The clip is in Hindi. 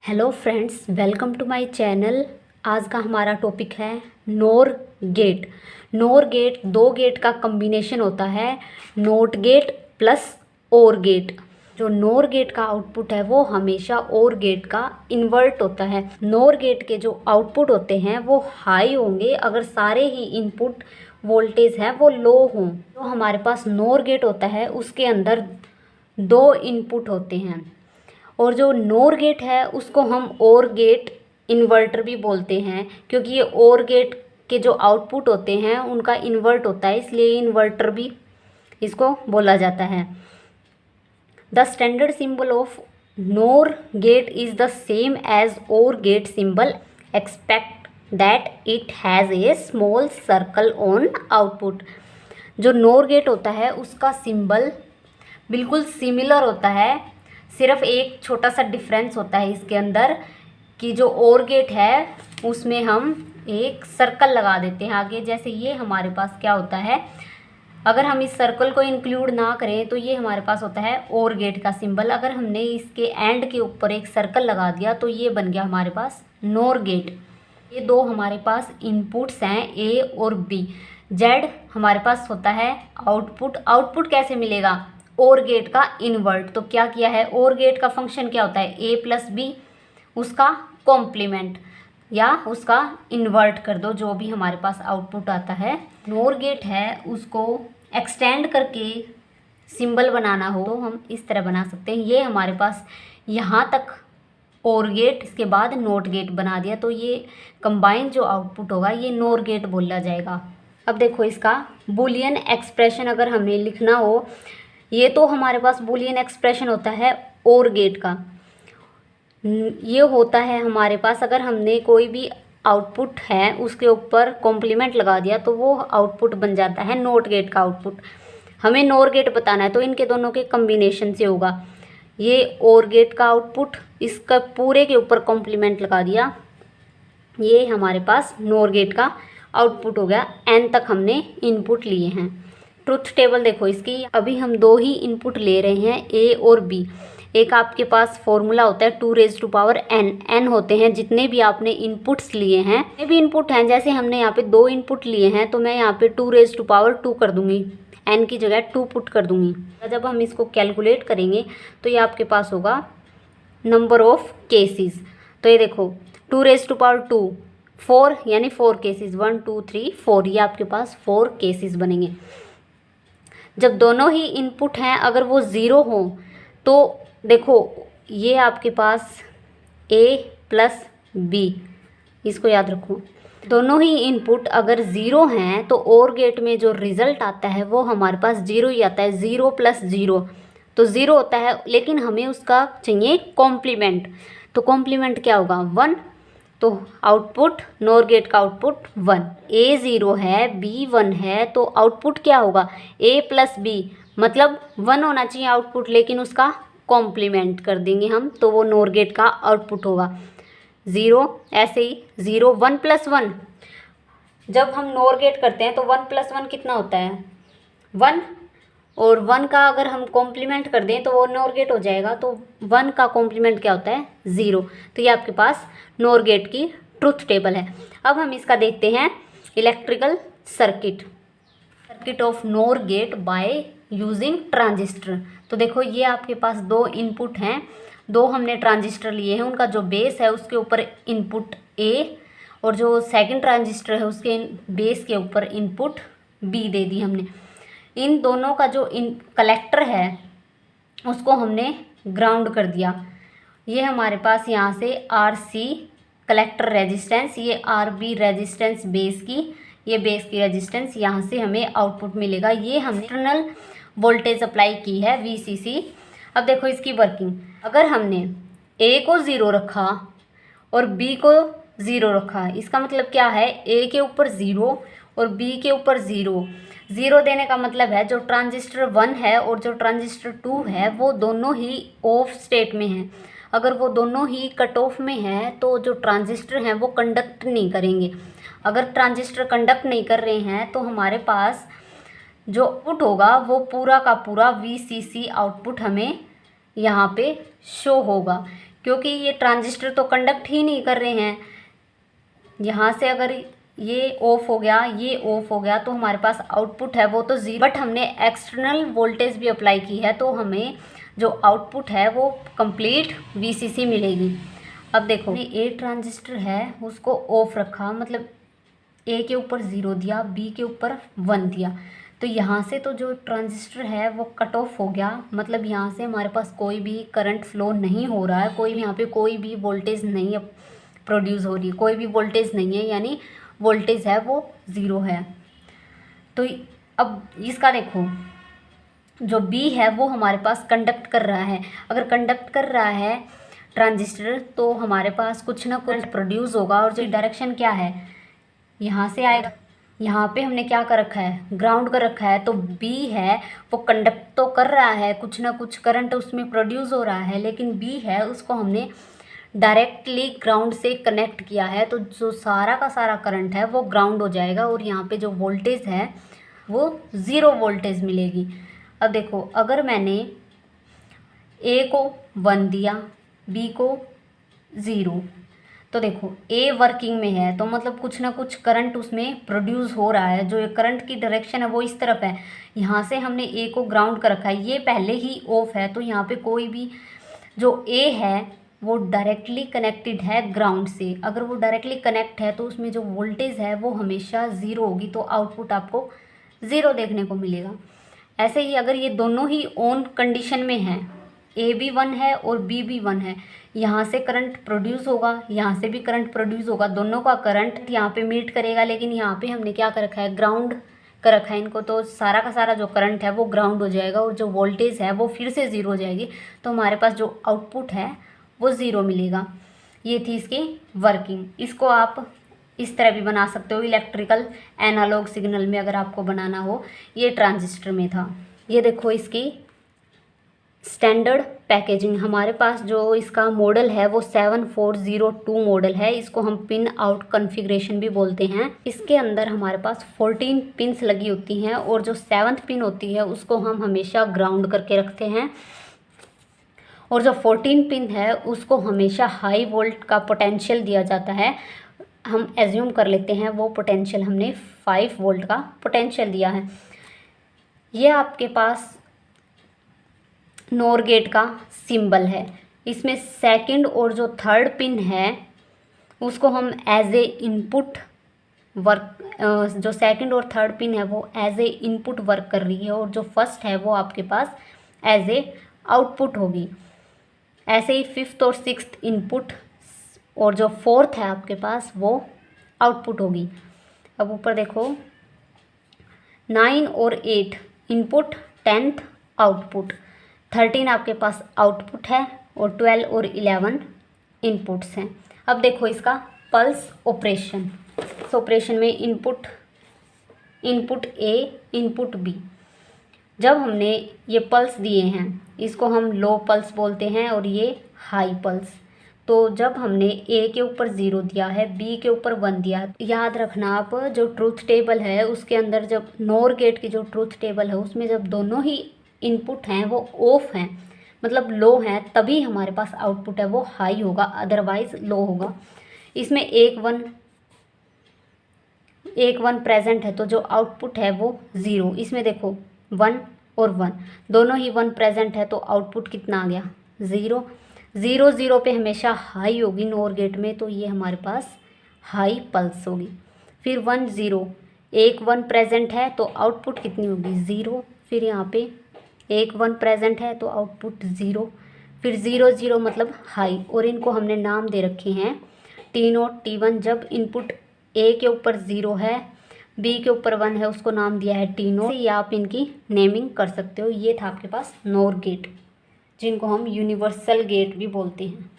Hello friends, welcome to my channel. आज का हमारा टॉपिक है नोर गेट। नोर गेट दो गेट का कॉम्बिनेशन होता है, NOT gate plus OR gate. जो नोर गेट का आउटपुट है वो हमेशा और गेट का इन्वर्ट होता है। नोर गेट के जो आउटपुट होते हैं वो हाई होंगे अगर सारे ही इनपुट वोल्टेज हैं वो लो हों। तो हमारे पास नोर गेट होता है, उसके अंदर दो इनपुट होते हैं। और जो नोर गेट है उसको हम और गेट इन्वर्टर भी बोलते हैं, क्योंकि ये और गेट के जो आउटपुट होते हैं उनका इन्वर्ट होता है, इसलिए इन्वर्टर भी इसको बोला जाता है। The standard symbol of NOR gate is the same as OR gate symbol except that it has a small circle on output. जो नोर गेट होता है उसका सिंबल बिल्कुल सिमिलर होता है, सिर्फ एक छोटा सा डिफरेंस होता है इसके अंदर कि जो और गेट है उसमें हम एक सर्कल लगा देते हैं आगे। जैसे ये हमारे पास क्या होता है, अगर हम इस सर्कल को इंक्लूड ना करें तो ये हमारे पास होता है और गेट का सिंबल। अगर हमने इसके एंड के ऊपर एक सर्कल लगा दिया तो ये बन गया हमारे पास नोर गेट। ये दो हमारे पास इनपुट्स हैं ए और बी। जेड हमारे पास होता है आउटपुट। आउटपुट कैसे मिलेगा, और गेट का इन्वर्ट। तो क्या किया है, और गेट का फंक्शन क्या होता है, ए प्लस बी, उसका कॉम्प्लीमेंट या उसका इन्वर्ट कर दो, जो भी हमारे पास आउटपुट आता है। नोर गेट है उसको एक्सटेंड करके सिंबल बनाना हो तो हम इस तरह बना सकते हैं। ये हमारे पास यहाँ तक और गेट, इसके बाद नोट गेट बना दिया, तो ये कंबाइन जो आउटपुट होगा ये नोर गेट बोला जाएगा। अब देखो इसका बुलियन एक्सप्रेशन अगर हमें लिखना हो, ये तो हमारे पास बुलियन एक्सप्रेशन होता है और गेट का। ये होता है हमारे पास अगर हमने कोई भी आउटपुट है उसके ऊपर कॉम्प्लीमेंट लगा दिया तो वो आउटपुट बन जाता है नोट गेट का आउटपुट। हमें नोर गेट बताना है तो इनके दोनों के कॉम्बिनेशन से होगा। ये और गेट का आउटपुट, इसका पूरे के ऊपर कॉम्प्लीमेंट लगा दिया, ये हमारे पास नोर गेट का आउटपुट हो गया। एन तक हमने इनपुट लिए हैं। ट्रुथ टेबल देखो इसकी, अभी हम दो ही इनपुट ले रहे हैं ए और बी। एक आपके पास फॉर्मूला होता है 2⁻n। n होते हैं जितने भी आपने इनपुट्स लिए हैं, जितने भी इनपुट हैं। जैसे हमने यहाँ पे दो इनपुट लिए हैं तो मैं यहाँ पे 2⁻2 कर दूंगी, n की जगह 2 पुट कर दूंगी। जब हम इसको कैलकुलेट करेंगे तो ये आपके पास होगा नंबर ऑफ केसेस। तो ये देखो 2⁻2 4 यानी 4 केसेस, 1 2 3 4, ये आपके पास 4 केसेस बनेंगे। जब दोनों ही इनपुट हैं अगर वो ज़ीरो हों तो देखो ये आपके पास a प्लस बी, इसको याद रखो। दोनों ही इनपुट अगर ज़ीरो हैं तो और गेट में जो रिज़ल्ट आता है वो हमारे पास ज़ीरो ही आता है। 0 + 0 तो ज़ीरो होता है, लेकिन हमें उसका चाहिए कॉम्प्लीमेंट। तो कॉम्प्लीमेंट क्या होगा, 1। तो आउटपुट नोर गेट का आउटपुट 1। a 0 है, b 1 है, तो आउटपुट क्या होगा, a + b, मतलब 1 होना चाहिए आउटपुट, लेकिन उसका कॉम्प्लीमेंट कर देंगे हम तो वो नोर गेट का आउटपुट होगा 0। ऐसे ही 0 1 + 1, जब हम नोर गेट करते हैं तो 1 + 1 कितना होता है, 1। और 1 का अगर हम कॉम्प्लीमेंट कर दें तो वो नोर गेट हो जाएगा। तो 1 का कॉम्प्लीमेंट क्या होता है, 0। तो ये आपके पास नोर गेट की ट्रुथ टेबल है। अब हम इसका देखते हैं electrical circuit of NOR gate by using transistor. तो देखो ये आपके पास दो इनपुट हैं, दो हमने ट्रांजिस्टर लिए हैं, उनका जो बेस है उसके ऊपर इनपुट A और जो सेकंड ट्रांजिस्टर है उसके बेस के ऊपर इनपुट B दे दी हमने। इन दोनों का जो कलेक्टर है उसको हमने ग्राउंड कर दिया। ये हमारे पास यहाँ से RC कलेक्टर रेजिस्टेंस, ये RB रेजिस्टेंस बेस की, ये बेस की रेजिस्टेंस, यहाँ से हमें आउटपुट मिलेगा। ये हमने एक्सटर्नल वोल्टेज अप्लाई की है VCC। अब देखो इसकी वर्किंग, अगर हमने A को 0 रखा और B को 0 रखा, इसका मतलब क्या है, A के ऊपर 0 और B के ऊपर 0। 0 देने का मतलब है जो ट्रांजिस्टर 1 है और जो ट्रांजिस्टर 2 है वो दोनों ही ऑफ स्टेट में हैं। अगर वो दोनों ही कट ऑफ में हैं तो जो ट्रांजिस्टर हैं वो कंडक्ट नहीं करेंगे। अगर ट्रांजिस्टर कंडक्ट नहीं कर रहे हैं तो हमारे पास जो आउटपुट होगा वो पूरा का पूरा VCC आउटपुट हमें यहाँ पे शो होगा। क्योंकि ये ट्रांजिस्टर तो कंडक्ट ही नहीं कर रहे हैं। यहाँ से अगर ये ऑफ हो गया, ये ऑफ हो गया, तो हमारे पास आउटपुट है वो तो ज़ीरो, बट हमने एक्सटर्नल वोल्टेज भी अप्लाई की है तो हमें जो आउटपुट है वो कंप्लीट वीसीसी मिलेगी। अब देखो ए ट्रांजिस्टर है उसको ऑफ रखा, मतलब ए के ऊपर 0 दिया, बी के ऊपर 1 दिया, तो यहाँ से तो जो ट्रांजिस्टर है वो कट ऑफ हो गया, मतलब यहाँ से हमारे पास कोई भी करंट फ्लो नहीं हो रहा है, कोई भी यहाँ पे कोई भी वोल्टेज नहीं प्रोड्यूस हो रही, कोई भी वोल्टेज नहीं है, यानी वोल्टेज है वो 0 है। तो अब इसका देखो जो बी है वो हमारे पास कंडक्ट कर रहा है, अगर कंडक्ट कर रहा है ट्रांजिस्टर तो हमारे पास कुछ ना कुछ प्रोड्यूस होगा, और जो डायरेक्शन क्या है यहाँ से आएगा। यहाँ पे हमने क्या कर रखा है, ग्राउंड कर रखा है, तो बी है वो कंडक्ट तो कर रहा है, कुछ ना कुछ करंट उसमें प्रोड्यूस हो रहा है, लेकिन बी है उसको हमने डायरेक्टली ग्राउंड से कनेक्ट किया है, तो जो सारा का सारा करंट है वो ग्राउंड हो जाएगा, और यहाँ पे जो वोल्टेज है वो 0 वोल्टेज मिलेगी। अब देखो अगर मैंने ए को 1 दिया, बी को 0, तो देखो ए वर्किंग में है तो मतलब कुछ ना कुछ करंट उसमें प्रोड्यूस हो रहा है, जो करंट की डायरेक्शन है वो इस तरफ है। यहाँ से हमने ए को ग्राउंड कर रखा है, ये पहले ही ऑफ है, तो यहाँ पे कोई भी जो ए है वो डायरेक्टली कनेक्टेड है ग्राउंड से। अगर वो डायरेक्टली कनेक्ट है तो उसमें जो वोल्टेज है वो हमेशा 0 होगी, तो आउटपुट आपको 0 देखने को मिलेगा। ऐसे ही अगर ये दोनों ही ऑन कंडीशन में हैं, ए भी 1 है और बी भी 1 है, यहाँ से करंट प्रोड्यूस होगा, यहाँ से भी करंट प्रोड्यूस होगा, दोनों का करंट यहाँ पे मीट करेगा, लेकिन यहाँ पे हमने क्या कर रखा है, ग्राउंड कर रखा है इनको, तो सारा का सारा जो करंट है वो ग्राउंड हो जाएगा, और जो वोल्टेज है वो फिर से 0 हो जाएगी, तो हमारे पास जो आउटपुट है वो 0 मिलेगा। ये थी इसकी वर्किंग। इसको आप इस तरह भी बना सकते हो, इलेक्ट्रिकल एनालॉग सिग्नल में अगर आपको बनाना हो। ये ट्रांजिस्टर में था। ये देखो इसकी स्टैंडर्ड पैकेजिंग, हमारे पास जो इसका मॉडल है वो 7402 मॉडल है, इसको हम पिन आउट कॉन्फ़िगरेशन भी बोलते हैं। इसके अंदर हमारे पास 14 पिन्स लगी होती हैं, और जो 7th पिन होती है उसको हम हमेशा ग्राउंड करके रखते हैं, और जो 14 पिन है उसको हमेशा हाई वोल्ट का पोटेंशियल दिया जाता है। हम एज्यूम कर लेते हैं वो पोटेंशियल हमने 5 वोल्ट का पोटेंशियल दिया है। ये आपके पास नोर गेट का सिंबल है। इसमें सेकंड और जो थर्ड पिन है उसको हम एज ए इनपुट वर्क, जो सेकंड और थर्ड पिन है वो एज ए इनपुट वर्क कर रही है, और जो फर्स्ट है वो आपके पास एज ए आउटपुट होगी। ऐसे ही 5th और 6th इनपुट, और जो 4th है आपके पास वो आउटपुट होगी। अब ऊपर देखो 9 और 8 इनपुट, 10th आउटपुट, 13 आपके पास आउटपुट है, और 12 और 11 इनपुट्स हैं। अब देखो इसका पल्स ऑपरेशन। इस ऑपरेशन में इनपुट ए, इनपुट बी, जब हमने ये पल्स दिए हैं इसको हम लो पल्स बोलते हैं, और ये हाई पल्स। तो जब हमने ए के ऊपर 0 दिया है, बी के ऊपर 1 दिया है, याद रखना आप जो ट्रूथ टेबल है उसके अंदर, जब नोर गेट की जो ट्रूथ टेबल है उसमें जब दोनों ही इनपुट हैं वो ऑफ हैं, मतलब लो हैं, तभी हमारे पास आउटपुट है वो हाई होगा, अदरवाइज लो होगा। इसमें एक वन प्रेजेंट है तो जो आउटपुट है वो 0। इसमें देखो 1 और 1 दोनों ही 1 प्रेजेंट है, तो आउटपुट कितना आ गया 0। 0 0 पे हमेशा हाई होगी नोर गेट में, तो ये हमारे पास हाई पल्स होगी। फिर 1 0, एक 1 प्रेजेंट है तो आउटपुट कितनी होगी 0। फिर यहाँ पे एक 1 प्रेजेंट है तो आउटपुट 0। फिर 0 0 मतलब हाई, और इनको हमने नाम दे रखे हैं T0 T1। जब इनपुट ए के ऊपर 0 है, बी के ऊपर 1 है, उसको नाम दिया है T0। या आप इनकी नेमिंग कर सकते हो। ये था आपके पास नोर गेट, जिनको हम यूनिवर्सल गेट भी बोलते हैं।